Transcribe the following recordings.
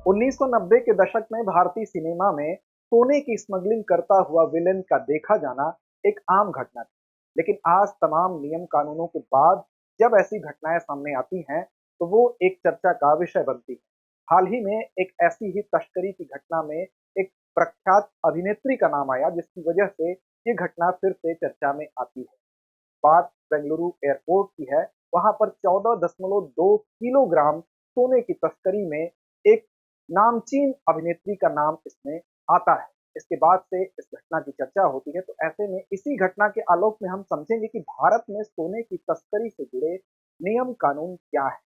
1990 के दशक में भारतीय सिनेमा में सोने की स्मगलिंग करता हुआ विलेन का देखा जाना एक आम घटना थी। लेकिन आज तमाम नियम कानूनों के बाद जब ऐसी घटनाएं सामने आती हैं, तो वो एक चर्चा का विषय बनती है। हाल ही में एक ऐसी ही तस्करी की घटना में एक प्रख्यात अभिनेत्री का नाम आया, जिसकी वजह से ये घटना फिर से चर्चा में आती है। बात बेंगलुरु एयरपोर्ट की है। वहां पर 14.2 किलोग्राम सोने की तस्करी में एक नामचीन अभिनेत्री का नाम इसमें आता है। इसके बाद से इस घटना की चर्चा होती है। तो ऐसे में इसी घटना के आलोक में हम समझेंगे कि भारत में सोने की तस्करी से जुड़े नियम कानून क्या है।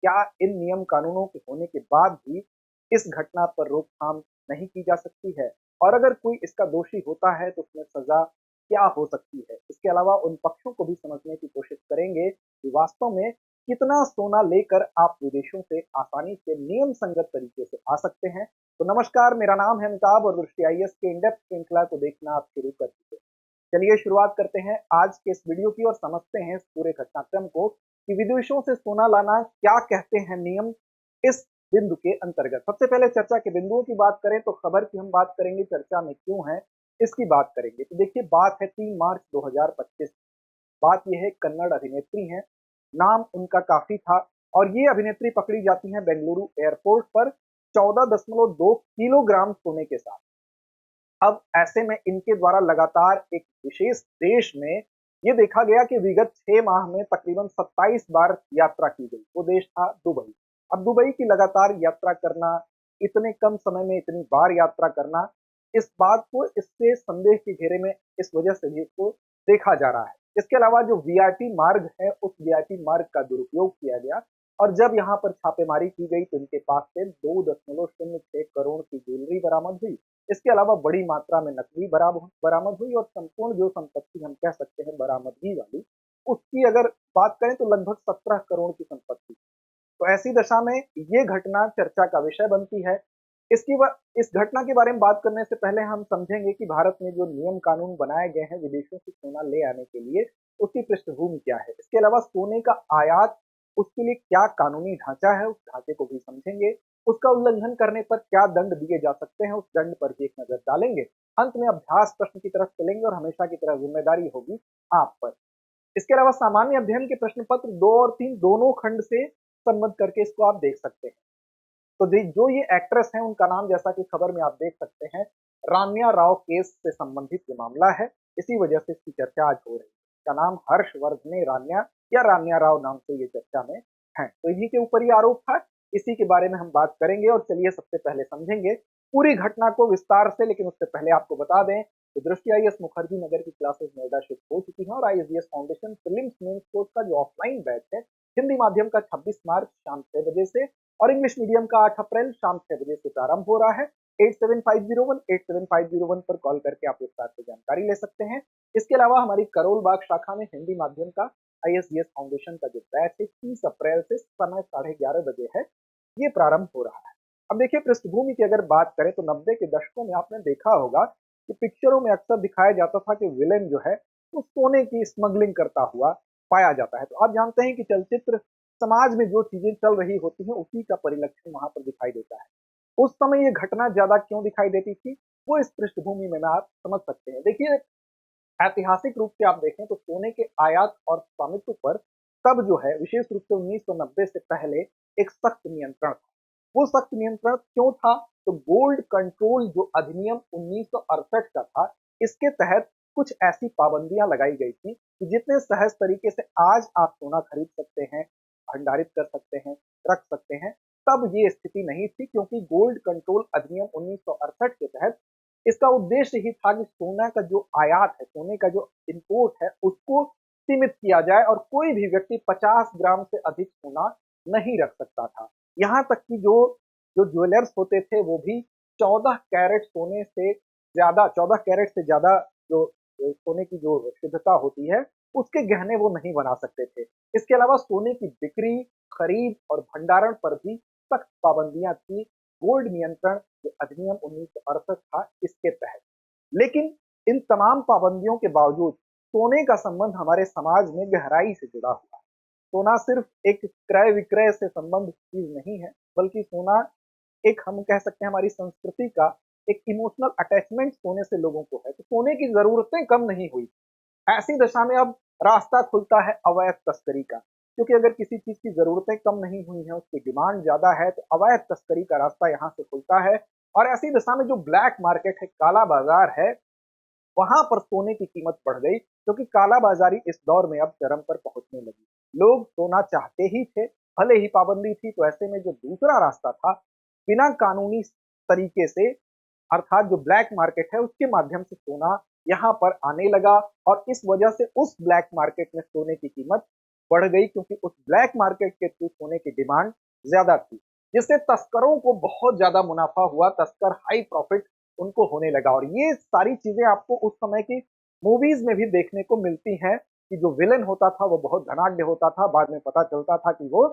क्या इन नियम कानूनों के होने के बाद भी इस घटना पर रोकथाम नहीं की जा सकती है? और अगर कोई इसका दोषी होता है तो उसमें सजा क्या हो सकती है? इसके अलावा उन पक्षों को भी समझने की कोशिश करेंगे कि वास्तव में कितना सोना लेकर आप विदेशों से आसानी से नियम संगत तरीके से आ सकते हैं। तो नमस्कार, मेरा नाम है अमिताभ और दृष्टि आईएएस के इन डेप्थ श्रृंखला को देखना आप शुरू कर चुके हैं। चलिए शुरुआत करते हैं आज के इस वीडियो की और समझते हैं इस पूरे घटनाक्रम को कि विदेशों से सोना लाना क्या कहते हैं नियम इस बिंदु के अंतर्गत। सबसे पहले चर्चा के बिंदुओं की बात करें तो खबर की हम बात करेंगे, चर्चा में क्यों है इसकी बात करेंगे। तो देखिए, बात है 3 मार्च 2025। बात यह है, कन्नड़ अभिनेत्री हैं, नाम उनका काफी था और ये अभिनेत्री पकड़ी जाती है बेंगलुरु एयरपोर्ट पर 14.2 किलोग्राम सोने के साथ। अब ऐसे में इनके द्वारा लगातार एक विशेष देश में ये देखा गया कि विगत 6 माह में तकरीबन 27 बार यात्रा की गई। वो देश था दुबई। अब दुबई की लगातार यात्रा करना, इतने कम समय में इतनी बार यात्रा करना, इस बात को इससे संदेह के घेरे में इस वजह से भी इसको देखा जा रहा है। इसके अलावा जो वीआईपी मार्ग है, उस वीआईपी मार्ग का दुरुपयोग किया गया और जब यहाँ पर छापेमारी की गई तो इनके पास से 2.06 करोड़ की ज्वेलरी बरामद हुई। इसके अलावा बड़ी मात्रा में नकदी बरामद हुई और संपूर्ण जो संपत्ति हम कह सकते हैं बरामदगी वाली, उसकी अगर बात करें तो लगभग 17 करोड़ की संपत्ति। तो ऐसी दशा में ये घटना चर्चा का विषय बनती है। इस घटना के बारे में बात करने से पहले हम समझेंगे कि भारत में जो नियम कानून बनाए गए हैं विदेशों से सोना ले आने के लिए, उसकी पृष्ठभूमि क्या है। इसके अलावा सोने का आयात, उसके लिए क्या कानूनी ढांचा है, उस ढांचे को भी समझेंगे। उसका उल्लंघन करने पर क्या दंड दिए जा सकते हैं, उस दंड पर भी एक नजर डालेंगे। अंत में अभ्यास प्रश्न की तरफ चलेंगे और हमेशा की तरह जिम्मेदारी होगी आप पर। इसके अलावा सामान्य अध्ययन के प्रश्न पत्र 2 और 3 दोनों खंड से संबद्ध करके इसको आप देख सकते हैं। तो जो ये एक्ट्रेस हैं, उनका नाम जैसा कि खबर में आप देख सकते हैं, रान्या राव केस से संबंधित ये मामला है। इसी वजह से इसकी चर्चा आज हो रही है। इसका नाम हर्षवर्धने रान्या या रान्या राव नाम से ये चर्चा में है। तो इन्हीं के ऊपर ये आरोप था, इसी के बारे में हम बात करेंगे। और चलिए सबसे पहले समझेंगे पूरी घटना को विस्तार से। लेकिन उससे पहले आपको बता दें कि दृष्टि आईएएस मुखर्जी नगर की क्लासेस नोएडा शिफ्ट हो चुकी हैं और IAS foundation prelims mains course का जो ऑफलाइन बैच है, हिंदी माध्यम का 26 मार्च शाम 6 बजे से और इंग्लिश मीडियम का 8 अप्रैल शाम 6 बजे से प्रारंभ हो रहा है। 8750187501 पर कॉल करके आप विस्तार से जानकारी ले सकते हैं। इसके अलावा हमारी करोल बाग शाखा में हिंदी माध्यम का आईएसडीएस फाउंडेशन का जो बैच है 30 अप्रैल से समय 11:30 बजे है, ये प्रारंभ हो रहा है। अब देखिए, पृष्ठभूमि की अगर बात करें तो 90 के दशकों में आपने देखा होगा कि पिक्चरों में अक्सर दिखाया जाता था कि विलेन जो है वो सोने की स्मगलिंग करता हुआ पाया जाता है। तो आप जानते हैं कि चलचित्र समाज में जो चीजें चल रही होती हैं, उसी का परिलक्षण वहां पर दिखाई देता है। उस समय ये घटना ज्यादा क्यों दिखाई देती थी, वो इस पृष्ठभूमि में आप समझ सकते हैं। देखिए, ऐतिहासिक रूप से आप देखें तो सोने के आयात और स्वामित्व पर तब जो है विशेष रूप से 1990 से पहले एक सख्त नियंत्रण था। वो सख्त नियंत्रण क्यों था? तो गोल्ड कंट्रोल जो अधिनियम 1968 का था, इसके तहत कुछ ऐसी पाबंदियां लगाई गई थी कि जितने सहज तरीके से आज आप सोना खरीद सकते हैं, भंडारित कर सकते हैं, रख सकते हैं, तब ये स्थिति नहीं थी। क्योंकि गोल्ड कंट्रोल अधिनियम 1968 के तहत इसका उद्देश्य ही था कि सोना का जो आयात है, सोने का जो इंपोर्ट है, उसको सीमित किया जाए और कोई भी व्यक्ति 50 ग्राम से अधिक सोना नहीं रख सकता था। यहाँ तक कि जो जो ज्वेलर्स होते थे वो भी 14 कैरेट सोने से ज्यादा, 14 कैरेट से ज्यादा जो सोने की जो शुद्धता होती है, उसके गहने वो नहीं बना सकते थे। इसके अलावा सोने की बिक्री, खरीद और भंडारण पर भी सख्त पाबंदियां थी, गोल्ड नियंत्रण जो अधिनियम 1968 था इसके तहत। लेकिन इन तमाम पाबंदियों के बावजूद सोने का संबंध हमारे समाज में गहराई से जुड़ा हुआ है। सोना सिर्फ एक क्रय विक्रय से संबंधित चीज नहीं है, बल्कि सोना एक हम कह सकते हैं हमारी संस्कृति का एक इमोशनल अटैचमेंट सोने से लोगों को है, तो सोने की जरूरतें कम नहीं हुई। ऐसी दशा में अब रास्ता खुलता है अवैध तस्करी का, क्योंकि अगर किसी चीज की जरूरतें कम नहीं हुई हैं, उसकी डिमांड ज्यादा है, तो अवैध तस्करी का रास्ता यहाँ से खुलता है। और ऐसी दशा में जो ब्लैक मार्केट है, काला बाजार है, वहां पर सोने की कीमत बढ़ गई, क्योंकि काला बाजारी इस दौर में अब चरम पर पहुंचने लगी। लोग सोना चाहते ही थे, भले ही पाबंदी थी, तो ऐसे में जो दूसरा रास्ता था, बिना कानूनी तरीके से, अर्थात जो ब्लैक मार्केट है उसके माध्यम से सोना यहाँ पर आने लगा। और इस वजह से उस ब्लैक मार्केट में सोने की कीमत बढ़ गई, क्योंकि उस ब्लैक मार्केट के थ्रू सोने की डिमांड ज्यादा थी, जिससे तस्करों को बहुत ज्यादा मुनाफा हुआ, तस्कर हाई प्रॉफिट उनको होने लगा। और ये सारी चीजें आपको उस समय की मूवीज में भी देखने को मिलती हैं कि जो विलन होता था वो बहुत धनाढ्य होता था, बाद में पता चलता था कि वो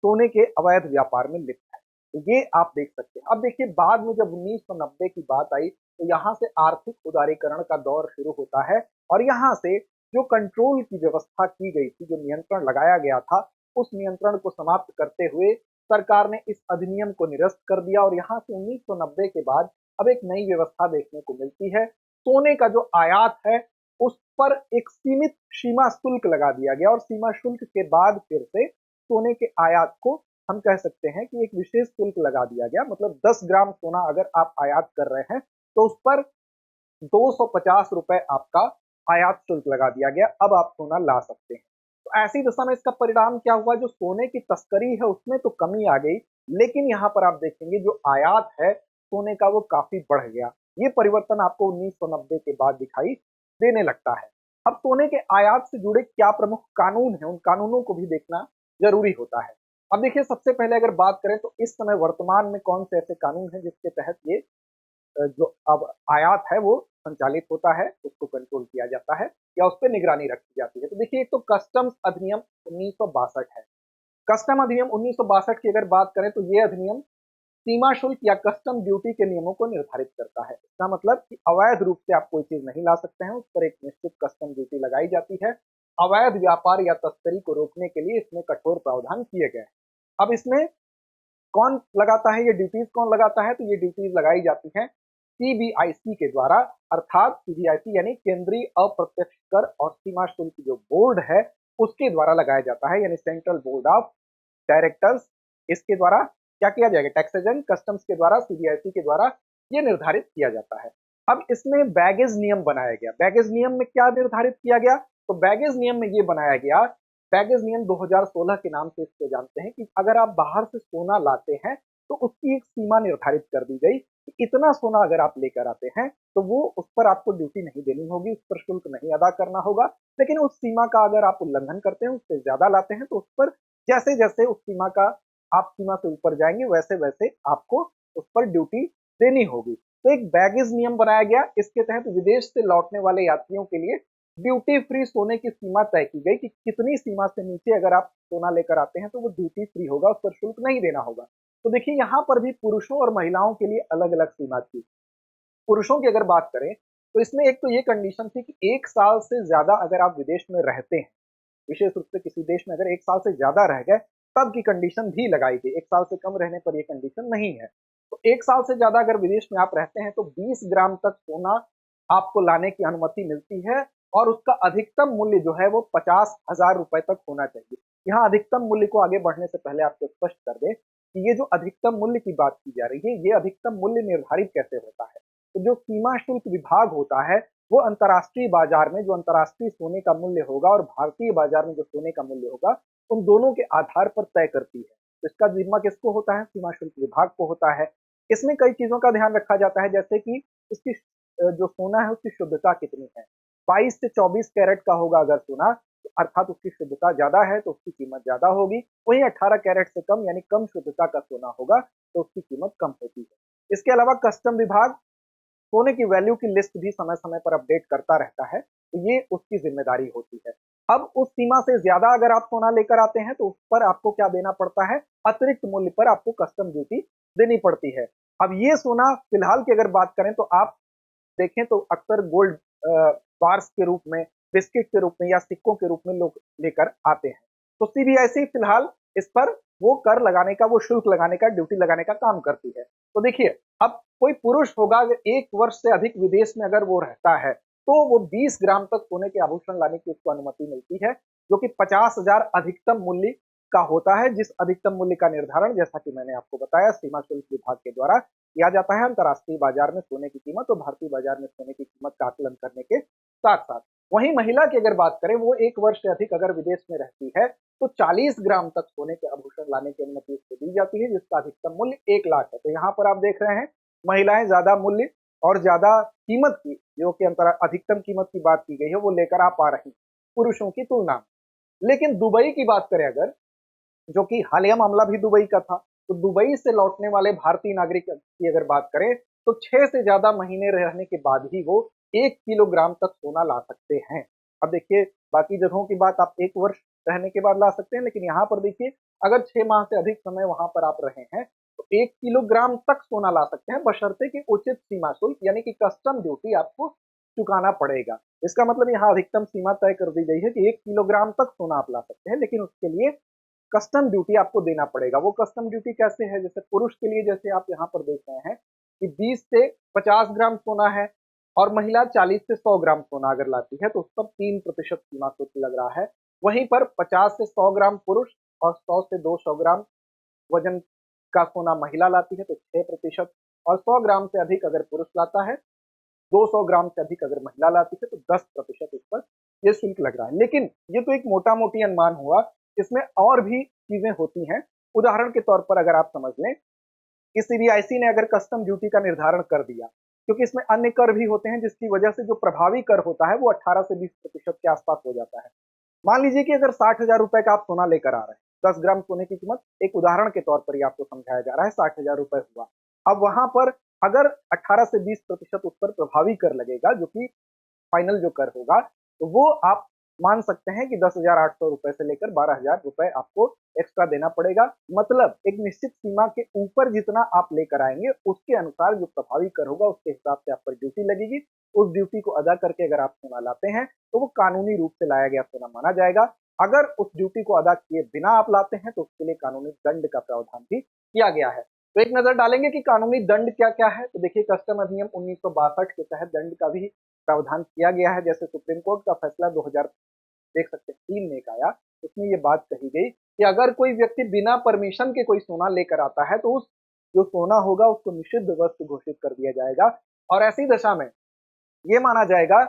सोने के अवैध व्यापार में लिप्त है। तो ये आप देख सकते हैं। अब देखिए, बाद में जब 1990 की बात आई, तो यहाँ से आर्थिक उदारीकरण का दौर शुरू होता है। और यहाँ से जो कंट्रोल की व्यवस्था की गई थी, जो नियंत्रण लगाया गया था, उस नियंत्रण को समाप्त करते हुए सरकार ने इस अधिनियम को निरस्त कर दिया। और यहाँ से 1990 के बाद अब एक नई व्यवस्था देखने को मिलती है। सोने का जो आयात है उस पर एक सीमित सीमा शुल्क लगा दिया गया, और सीमा शुल्क के बाद फिर से सोने के आयात को हम कह सकते हैं कि एक विशेष शुल्क लगा दिया गया। मतलब 10 ग्राम सोना अगर आप आयात कर रहे हैं, तो उस पर 250 रुपए आपका आयात शुल्क लगा दिया गया। अब आप सोना ला सकते हैं। तो ऐसी दशा में इसका परिणाम क्या हुआ, जो सोने की तस्करी है उसमें तो कमी आ गई, लेकिन यहाँ पर आप देखेंगे जो आयात है सोने का वो काफी बढ़ गया। ये परिवर्तन आपको 1990 के बाद दिखाई देने लगता है। अब सोने के आयात से जुड़े क्या प्रमुख कानून है, उन कानूनों को भी देखना जरूरी होता है। अब देखिए, सबसे पहले अगर बात करें तो इस समय वर्तमान में कौन से ऐसे कानून हैं जिसके तहत ये जो अब आयात है वो संचालित होता है, उसको कंट्रोल किया जाता है या उस पर निगरानी रखी जाती है। तो देखिए, एक तो कस्टम्स अधिनियम 1962 है। कस्टम अधिनियम 1962 की अगर बात करें तो ये अधिनियम सीमा शुल्क या कस्टम ड्यूटी के नियमों को निर्धारित करता है। इसका मतलब कि अवैध रूप से आप कोई चीज नहीं ला सकते हैं, उस पर एक निश्चित कस्टम ड्यूटी लगाई जाती है। अवैध व्यापार या तस्करी को रोकने के लिए इसमें कठोर प्रावधान किए गए हैं। अब इसमें कौन लगाता है, ये ड्यूटीज कौन लगाता है, तो ये ड्यूटीज लगाई जाती हैं सीबीआईसी के द्वारा। अर्थात सीबीआईसी यानी केंद्रीय अप्रत्यक्ष कर और सीमा शुल्क जो बोर्ड है उसके द्वारा लगाया जाता है, यानी सेंट्रल बोर्ड ऑफ डायरेक्टर्स। इसके द्वारा क्या किया जाएगा, टैक्सेस एंड कस्टम्स के द्वारा, सीबीआईसी के द्वारा ये निर्धारित किया जाता है। अब इसमें बैगेज नियम बनाया गया। बैगेज नियम में क्या निर्धारित किया गया, तो बैगेज नियम में ये बनाया गया, बैगेज नियम 2016 के नाम से इसको जानते हैं, कि अगर आप बाहर से सोना लाते हैं तो उसकी एक सीमा निर्धारित कर दी गई कि इतना सोना अगर आप लेकर आते हैं तो वो उस पर आपको ड्यूटी नहीं देनी होगी, उस पर शुल्क नहीं अदा करना होगा। लेकिन उस सीमा का अगर आप उल्लंघन करते हैं, उससे ज्यादा लाते हैं, तो उस पर जैसे जैसे उस सीमा का आप सीमा से ऊपर जाएंगे वैसे वैसे आपको उस पर ड्यूटी देनी होगी। तो एक बैगेज नियम बनाया गया। इसके तहत विदेश से लौटने वाले यात्रियों के लिए ड्यूटी फ्री सोने की सीमा तय की गई कि कितनी सीमा से नीचे अगर आप सोना लेकर आते हैं तो वो ड्यूटी फ्री होगा, उस पर शुल्क नहीं देना होगा। तो देखिए, यहाँ पर भी पुरुषों और महिलाओं के लिए अलग अलग सीमा थी। पुरुषों की अगर बात करें तो इसमें एक तो ये कंडीशन थी कि 1 साल से ज्यादा अगर आप विदेश में रहते हैं, विशेष रूप से किसी देश में अगर 1 साल से ज्यादा रह गए, तब की कंडीशन भी लगाई गई। 1 साल से कम रहने पर यह कंडीशन नहीं है। तो 1 साल से ज्यादा अगर विदेश में आप रहते हैं तो 20 ग्राम तक सोना आपको लाने की अनुमति मिलती है, और उसका अधिकतम मूल्य जो है वो 50,000 रुपए तक होना चाहिए। यहाँ अधिकतम मूल्य को आगे बढ़ने से पहले आपको स्पष्ट कर दें कि ये जो अधिकतम मूल्य की बात की जा रही है, ये अधिकतम मूल्य निर्धारित कैसे होता है। तो जो सीमा शुल्क विभाग होता है वो अंतर्राष्ट्रीय बाजार में जो अंतर्राष्ट्रीय सोने का मूल्य होगा और भारतीय बाजार में जो सोने का मूल्य होगा, उन दोनों के आधार पर तय करती है। तो इसका जिम्मा किसको होता है, सीमा शुल्क विभाग को होता है। इसमें कई चीजों का ध्यान रखा जाता है, जैसे कि इसकी जो सोना है उसकी शुद्धता कितनी है। 22 से 24 कैरेट का होगा अगर सोना, तो अर्थात उसकी शुद्धता ज्यादा है तो उसकी कीमत ज्यादा होगी। वहीं 18 कैरेट से कम यानी कम शुद्धता का सोना होगा तो उसकी कीमत कम होती है। इसके अलावा कस्टम विभाग सोने की वैल्यू की लिस्ट भी समय समय पर अपडेट करता रहता है, तो ये उसकी जिम्मेदारी होती है। अब उस सीमा से ज्यादा अगर आप सोना लेकर आते हैं तो उस पर आपको क्या देना पड़ता है, अतिरिक्त मूल्य पर आपको कस्टम ड्यूटी देनी पड़ती है। अब ये सोना फिलहाल की अगर बात करें तो आप देखें तो अक्सर गोल्ड बार्स के रूप में, बिस्किट के रूप में या सिक्कों के रूप में लोग लेकर आते हैं। तो सीबीआईसी फिलहाल इस पर वो कर लगाने का, वो शुल्क लगाने का, ड्यूटी लगाने का काम करती है। तो देखिए, अब कोई पुरुष होगा अगर 1 वर्ष से अधिक विदेश में अगर वो रहता है, तो वो 20 ग्राम तक सोने के आभूषण लाने की उसको अनुमति मिलती है, जो कि 50,000 अधिकतम मूल्य का होता है, जिस अधिकतम मूल्य का निर्धारण जैसा कि मैंने आपको बताया सीमा शुल्क विभाग के द्वारा किया जाता है। अंतर्राष्ट्रीय बाजार में सोने की कीमत और भारतीय बाजार में सोने की कीमत का आकलन करने के साथ-साथ। वहीं महिला की अगर बात करें, वो 1 वर्ष से अधिक अगर विदेश में रहती है, तो 40 ग्राम तक सोने के आभूषण लाने की अनुमति उसको दी जाती है, जिसका अधिकतम मूल्य 1 लाख है। तो यहाँ पर आप देख रहे हैं, महिलाएं ज्यादा मूल्य और ज्यादा कीमत की, जो कि अधिकतम कीमत की बात की गई है, वो लेकर आ पा रही पुरुषों की तुलना में। लेकिन दुबई की बात करें अगर, जो कि हालिया मामला भी दुबई का था, तो दुबई से लौटने वाले भारतीय नागरिक की अगर बात करें, तो 6 से ज्यादा महीने रहने के बाद ही वो 1 किलोग्राम तक सोना ला सकते हैं। अब देखिए, बाकी जगहों की बात आप 1 वर्ष रहने के बाद ला सकते हैं, लेकिन यहाँ पर देखिए, अगर 6 माह से अधिक समय वहां पर आप रहे हैं, तो 1 किलोग्राम तक सोना ला सकते हैं, बशर्ते कि उचित सीमा शुल्क यानी कि कस्टम ड्यूटी आपको चुकाना पड़ेगा। इसका मतलब यहाँ अधिकतम सीमा तय कर दी गई है कि 1 किलोग्राम तक सोना आप ला सकते हैं, लेकिन उसके लिए कस्टम ड्यूटी आपको देना पड़ेगा। वो कस्टम ड्यूटी कैसे है? जैसे पुरुष के लिए, जैसे आप यहाँ पर देख रहे हैं कि 20 से 50 ग्राम सोना है, और महिला 40 से 100 ग्राम सोना अगर लाती है, तो उस पर 3% सीमा शुल्क लग रहा है। वहीं पर 50 से 100 ग्राम पुरुष और 100 से 200 ग्राम वजन का सोना महिला लाती है, तो 6%, और 100 ग्राम से अधिक अगर पुरुष लाता है, 200 ग्राम से अधिक अगर महिला लाती है, तो 10% इस पर ये शुल्क लग रहा है। लेकिन ये तो एक मोटा मोटी अनुमान हुआ, इसमें और भी चीजें होती हैं। उदाहरण के तौर पर अगर आप समझ लें कि सीबीआईसी ने अगर कस्टम ड्यूटी का निर्धारण कर दिया, क्योंकि इसमें अन्य कर भी होते हैं, जिसकी वजह से जो प्रभावी कर होता है वो 18 से 20% के आसपास हो जाता है। मान लीजिए कि अगर 60,000 रुपए का आप सोना लेकर आ रहे हैं, 10 ग्राम सोने की कीमत, एक उदाहरण के तौर पर ही आपको समझाया जा रहा है, 60,000 रुपए हुआ। अब वहां पर अगर 18 से 20% उस पर प्रभावी कर लगेगा, जो कि फाइनल जो कर होगा, तो वो आप मान सकते हैं कि 10,800 रुपए से लेकर 12,000 रुपए आपको एक्स्ट्रा देना पड़ेगा। मतलब एक निश्चित सीमा के ऊपर जितना आप लेकर आएंगे, उसके अनुसार जो प्रभावी कर होगा, उसके हिसाब से आप पर ड्यूटी लगेगी। उस ड्यूटी को अदा करके अगर आप सोना लाते हैं, तो वो कानूनी रूप से लाया गया सोना माना जाएगा। अगर उस ड्यूटी को अदा किए बिना आप लाते हैं, तो उसके लिए कानूनी दंड का प्रावधान भी किया गया है। तो एक नजर डालेंगे कि कानूनी दंड क्या क्या है। तो देखिए, कस्टम अधिनियम 1962 के तहत दंड का भी प्रावधान किया गया है। जैसे सुप्रीम कोर्ट का फैसला 2000 देख सकते हैं 3 में एक आया, उसमें ये बात कही गई कि अगर कोई व्यक्ति बिना परमिशन के कोई सोना लेकर आता है, तो उस जो सोना होगा उसको निषिद्ध वस्तु घोषित कर दिया जाएगा। और ऐसी दशा में ये माना जाएगा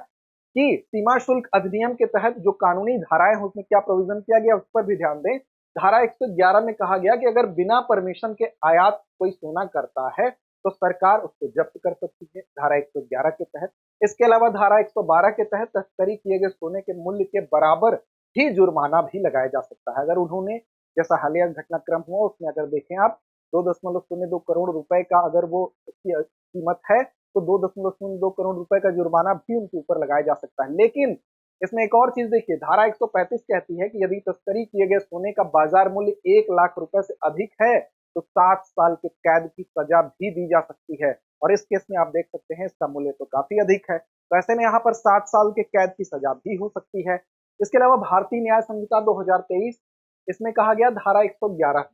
कि सीमा शुल्क अधिनियम के तहत जो कानूनी धाराएं हैं, उसमें क्या प्रोविजन किया गया, उस पर भी ध्यान दें। धारा 111 में कहा गया कि अगर बिना परमिशन के आयात कोई सोना करता है, तो सरकार उसको जब्त कर सकती है, धारा 111 के तहत। इसके अलावा धारा 112 के तहत तस्करी किए गए सोने के मूल्य के बराबर ही जुर्माना भी लगाया जा सकता है। अगर उन्होंने, जैसा हालिया घटनाक्रम हुआ उसमें अगर देखें आप, 2.02 करोड़ रुपए का अगर वो उसकी कीमत है, तो 2.02 करोड़ रुपए का जुर्माना भी उनके ऊपर लगाया जा सकता है। लेकिन इसमें एक और चीज देखिए, धारा 135 कहती है कि यदि तस्करी किए गए सोने का बाजार मूल्य 1 लाख रुपए से अधिक है, तो 7 साल के कैद की सजा भी दी जा सकती है। और इस केस में आप देख सकते हैं इसका मूल्य तो काफी अधिक है, तो ऐसे में यहाँ पर 7 साल के कैद की सजा भी हो सकती है। इसके अलावा भारतीय न्याय संहिता 2023, इसमें कहा गया धारा 111,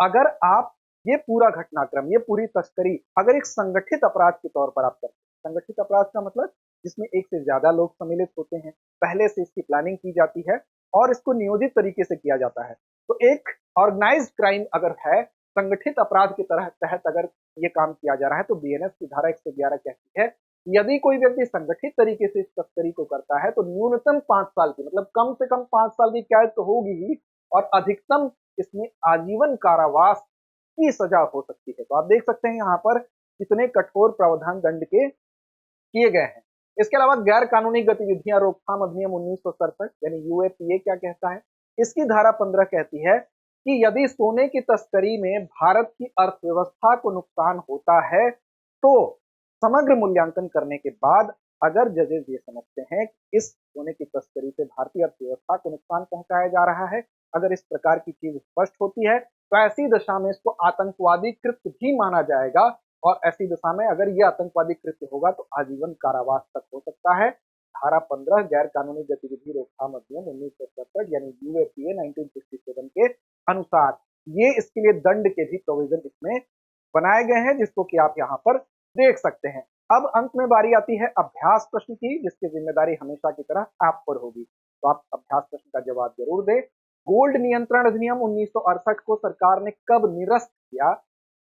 अगर आप ये पूरा घटनाक्रम, ये पूरी तस्करी अगर एक संगठित अपराध के तौर पर आप करते हैं, संगठित अपराध का मतलब जिसमें एक से ज्यादा लोग सम्मिलित होते हैं, पहले से इसकी प्लानिंग की जाती है और इसको नियोजित तरीके से किया जाता है, तो एक ऑर्गेनाइज्ड क्राइम अगर है, संगठित अपराध के तहत अगर ये काम किया जा रहा है, तो बीएनएस की धारा 111 कहती है, यदि कोई व्यक्ति संगठित तरीके से इस तस्करी को करता है, तो न्यूनतम 5 साल की, मतलब कम से कम 5 साल की कैद तो होगी ही, और अधिकतम इसमें आजीवन कारावास की सजा हो सकती है। तो आप देख सकते हैं यहाँ पर कितने कठोर प्रावधान दंड के किए गए हैं। इसके अलावा गैर कानूनी गतिविधियां रोकथाम अधिनियम 1967 यानी यूएपीए क्या कहता है, इसकी धारा 15 कहती है कि यदि सोने की तस्करी में भारत की अर्थव्यवस्था को नुकसान होता है, तो समग्र मूल्यांकन करने के बाद अगर जजेस ये समझते हैं कि इस सोने की तस्करी से भारतीय अर्थव्यवस्था को नुकसान पहुंचाया जा रहा है, अगर इस प्रकार की चीज स्पष्ट होती है, तो ऐसी दशा में इसको आतंकवादी कृत्य भी माना जाएगा। और ऐसी दशा में अगर यह आतंकवादी कृत्य होगा, तो आजीवन कारावास तक हो सकता है। धारा 15 गैर कानूनी गतिविधि रोकथाम अधिनियम 1967 यानी यूएपीए 1967 के अनुसार। ये इसके लिए दंड के भी प्रोविजन इसमें बनाए गए हैं, जिसको कि आप यहाँ पर देख सकते हैं। अब अंत में बारी आती है अभ्यास प्रश्न की, जिसकी जिम्मेदारी हमेशा की तरह आप पर होगी। तो आप अभ्यास प्रश्न का जवाब जरूर दें। गोल्ड नियंत्रण अधिनियम 1968 को सरकार ने कब निरस्त किया?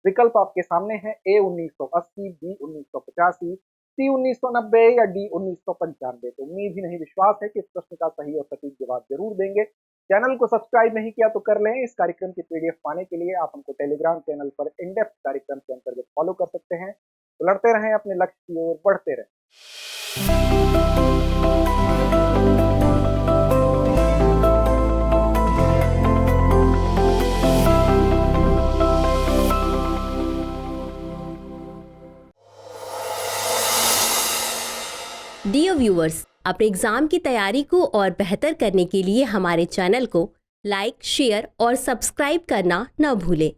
विकल्प आपके सामने है, ए 1980, बी 1985, सी 1990 या डी 1995। तो उम्मीद ही नहीं विश्वास है कि इस प्रश्न का सही और सटीक जवाब जरूर देंगे। चैनल को सब्सक्राइब नहीं किया तो कर लें। इस कार्यक्रम की पीडीएफ पाने के लिए आप हमको टेलीग्राम चैनल पर इनडेप्थ कार्यक्रम के अंतर्गत फॉलो कर सकते हैं। तो लड़ते रहें, अपने लक्ष्य की ओर बढ़ते रहें। डियर व्यूअर्स, अपने एग्जाम की तैयारी को और बेहतर करने के लिए हमारे चैनल को लाइक, शेयर और सब्सक्राइब करना न भूलें।